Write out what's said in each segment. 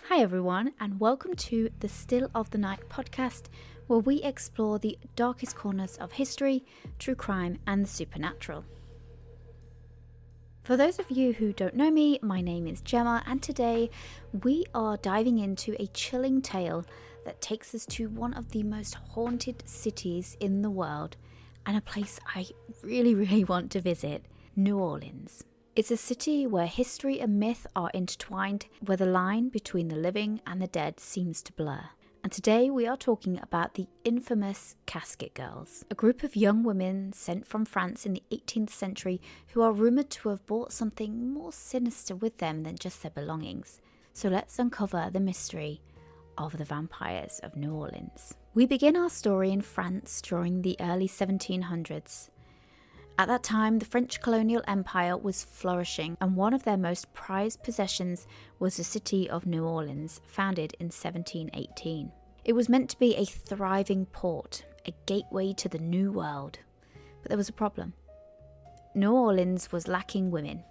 Hi everyone, and welcome to the Still of the Night podcast, where we explore the darkest corners of history, true crime, and the supernatural. For those of you who don't know me, my name is Gemma, and today we are diving into a chilling tale that takes us to one of the most haunted cities in the world, and a place I really want to visit, New Orleans. It's a city where history and myth are intertwined, where the line between the living and the dead seems to blur. And today we are talking about the infamous Casket Girls, a group of young women sent from France in the 18th century who are rumoured to have brought something more sinister with them than just their belongings. So let's uncover the mystery of the vampires of New Orleans. We begin our story in France during the early 1700s. At that time, the French colonial empire was flourishing, and one of their most prized possessions was the city of New Orleans, founded in 1718. It was meant to be a thriving port, a gateway to the New World. But there was a problem. New Orleans was lacking women.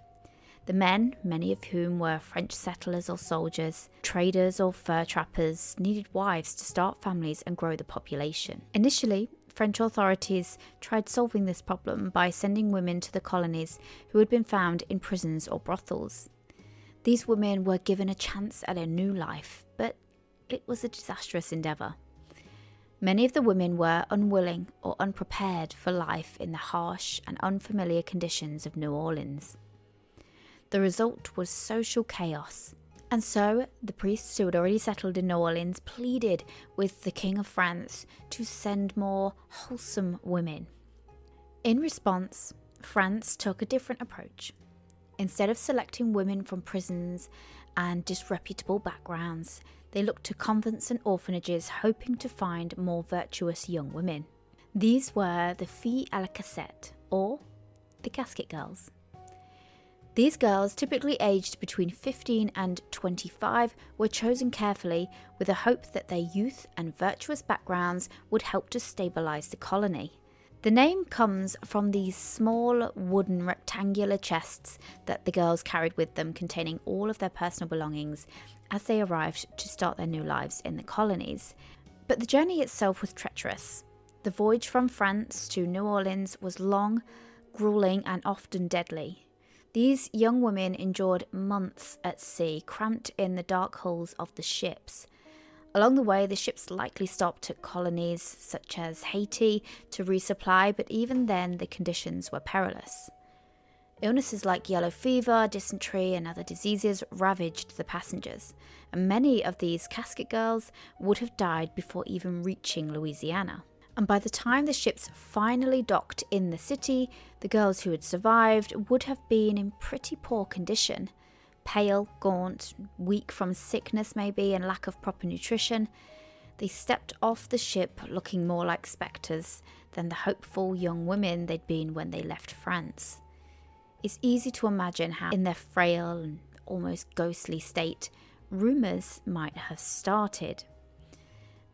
The men, many of whom were French settlers or soldiers, traders or fur trappers, needed wives to start families and grow the population. Initially, French authorities tried solving this problem by sending women to the colonies who had been found in prisons or brothels. These women were given a chance at a new life, but it was a disastrous endeavour. Many of the women were unwilling or unprepared for life in the harsh and unfamiliar conditions of New Orleans. The result was social chaos. And so, the priests who had already settled in New Orleans pleaded with the King of France to send more wholesome women. In response, France took a different approach. Instead of selecting women from prisons and disreputable backgrounds, they looked to convents and orphanages, hoping to find more virtuous young women. These were the filles à la cassette, or the Casket Girls. These girls, typically aged between 15 and 25, were chosen carefully with the hope that their youth and virtuous backgrounds would help to stabilise the colony. The name comes from these small wooden rectangular chests that the girls carried with them, containing all of their personal belongings as they arrived to start their new lives in the colonies. But the journey itself was treacherous. The voyage from France to New Orleans was long, gruelling, and often deadly. These young women endured months at sea, cramped in the dark hulls of the ships. Along the way, the ships likely stopped at colonies such as Haiti to resupply, but even then the conditions were perilous. Illnesses like yellow fever, dysentery, and other diseases ravaged the passengers, and many of these Casket Girls would have died before even reaching Louisiana. And by the time the ships finally docked in the city, the girls who had survived would have been in pretty poor condition. Pale, gaunt, weak from sickness maybe, and lack of proper nutrition. They stepped off the ship looking more like spectres than the hopeful young women they'd been when they left France. It's easy to imagine how, in their frail and almost ghostly state, rumours might have started.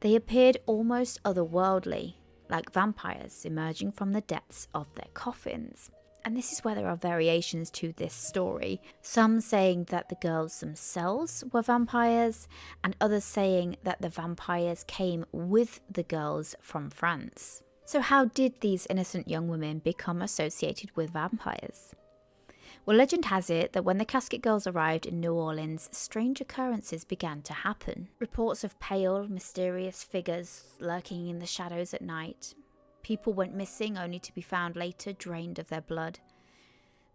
They appeared almost otherworldly, like vampires emerging from the depths of their coffins. And this is where there are variations to this story. Some saying that the girls themselves were vampires, and others saying that the vampires came with the girls from France. So how did these innocent young women become associated with vampires? Well, legend has it that when the Casket Girls arrived in New Orleans, strange occurrences began to happen. Reports of pale, mysterious figures lurking in the shadows at night. People went missing only to be found later drained of their blood.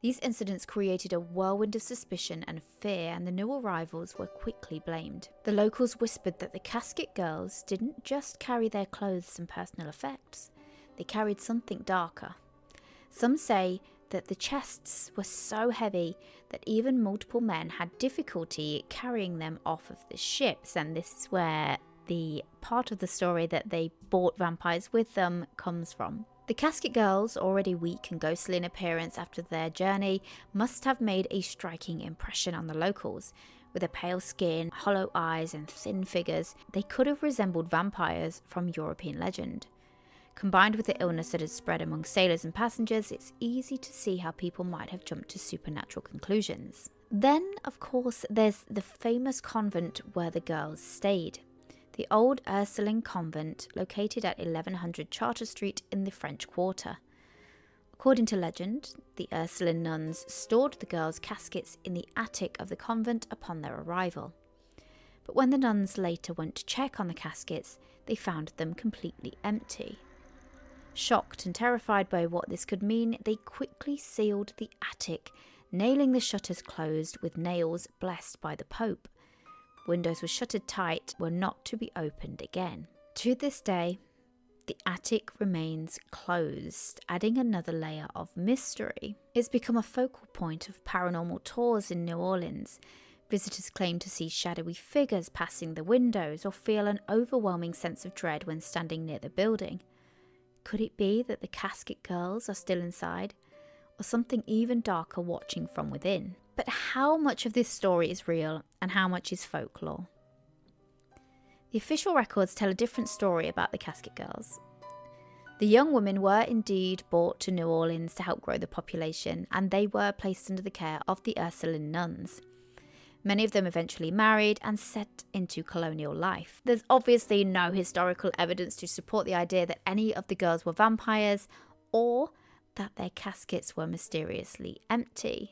These incidents created a whirlwind of suspicion and fear, and the new arrivals were quickly blamed. The locals whispered that the Casket Girls didn't just carry their clothes and personal effects, they carried something darker. Some say that the chests were so heavy that even multiple men had difficulty carrying them off of the ships, and this is where the part of the story that they brought vampires with them comes from. The Casket Girls, already weak and ghostly in appearance after their journey, must have made a striking impression on the locals. With their pale skin, hollow eyes, and thin figures, they could have resembled vampires from European legend. Combined with the illness that had spread among sailors and passengers, it's easy to see how people might have jumped to supernatural conclusions. Then, of course, there's the famous convent where the girls stayed. The old Ursuline Convent, located at 1100 Charter Street in the French Quarter. According to legend, the Ursuline nuns stored the girls' caskets in the attic of the convent upon their arrival. But when the nuns later went to check on the caskets, they found them completely empty. Shocked and terrified by what this could mean, they quickly sealed the attic, nailing the shutters closed with nails blessed by the Pope. Windows were shuttered tight, were not to be opened again. To this day, the attic remains closed, adding another layer of mystery. It's become a focal point of paranormal tours in New Orleans. Visitors claim to see shadowy figures passing the windows or feel an overwhelming sense of dread when standing near the building. Could it be that the Casket Girls are still inside, or something even darker watching from within? But how much of this story is real and how much is folklore? The official records tell a different story about the Casket Girls. The young women were indeed brought to New Orleans to help grow the population, and they were placed under the care of the Ursuline nuns. Many of them eventually married and set into colonial life. There's obviously no historical evidence to support the idea that any of the girls were vampires or that their caskets were mysteriously empty.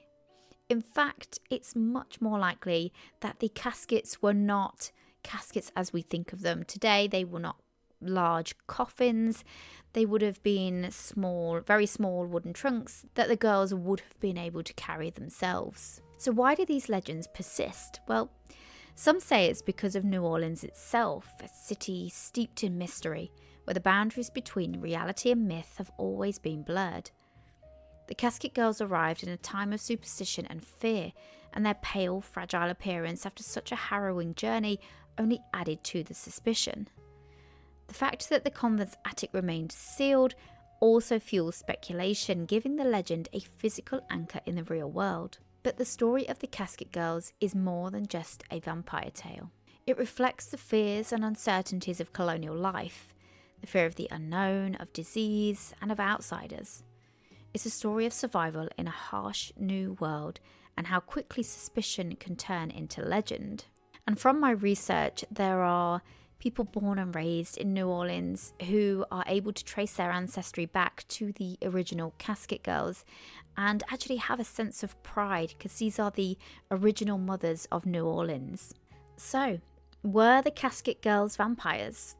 In fact, it's much more likely that the caskets were not caskets as we think of them today. They were not large coffins. They would have been small, very small wooden trunks that the girls would have been able to carry themselves. So why do these legends persist? Well, some say it's because of New Orleans itself, a city steeped in mystery, where the boundaries between reality and myth have always been blurred. The Casket Girls arrived in a time of superstition and fear, and their pale, fragile appearance after such a harrowing journey only added to the suspicion. The fact that the convent's attic remained sealed also fuels speculation, giving the legend a physical anchor in the real world. But the story of the Casket Girls is more than just a vampire tale. It reflects the fears and uncertainties of colonial life, the fear of the unknown, of disease, and of outsiders. It's a story of survival in a harsh new world and how quickly suspicion can turn into legend. And from my research, there are people born and raised in New Orleans who are able to trace their ancestry back to the original Casket Girls and actually have a sense of pride because these are the original mothers of New Orleans. So, were the Casket Girls vampires?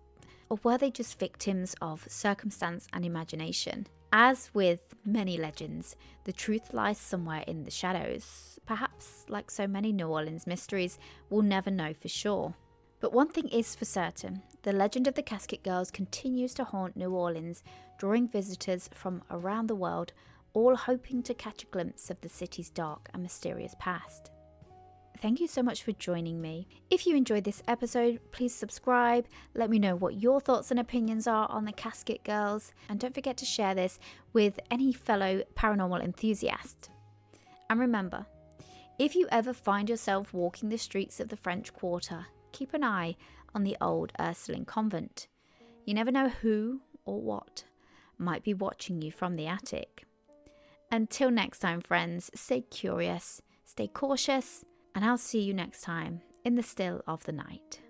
Or were they just victims of circumstance and imagination? As with many legends, the truth lies somewhere in the shadows. Perhaps, like so many New Orleans mysteries, we'll never know for sure. But one thing is for certain, the legend of the Casket Girls continues to haunt New Orleans, drawing visitors from around the world, all hoping to catch a glimpse of the city's dark and mysterious past. Thank you so much for joining me. If you enjoyed this episode, please subscribe, let me know what your thoughts and opinions are on the Casket Girls, and don't forget to share this with any fellow paranormal enthusiast. And remember, if you ever find yourself walking the streets of the French Quarter, keep an eye on the old Ursuline Convent. You never know who or what might be watching you from the attic. Until next time, friends, stay curious, stay cautious, and I'll see you next time in the still of the night.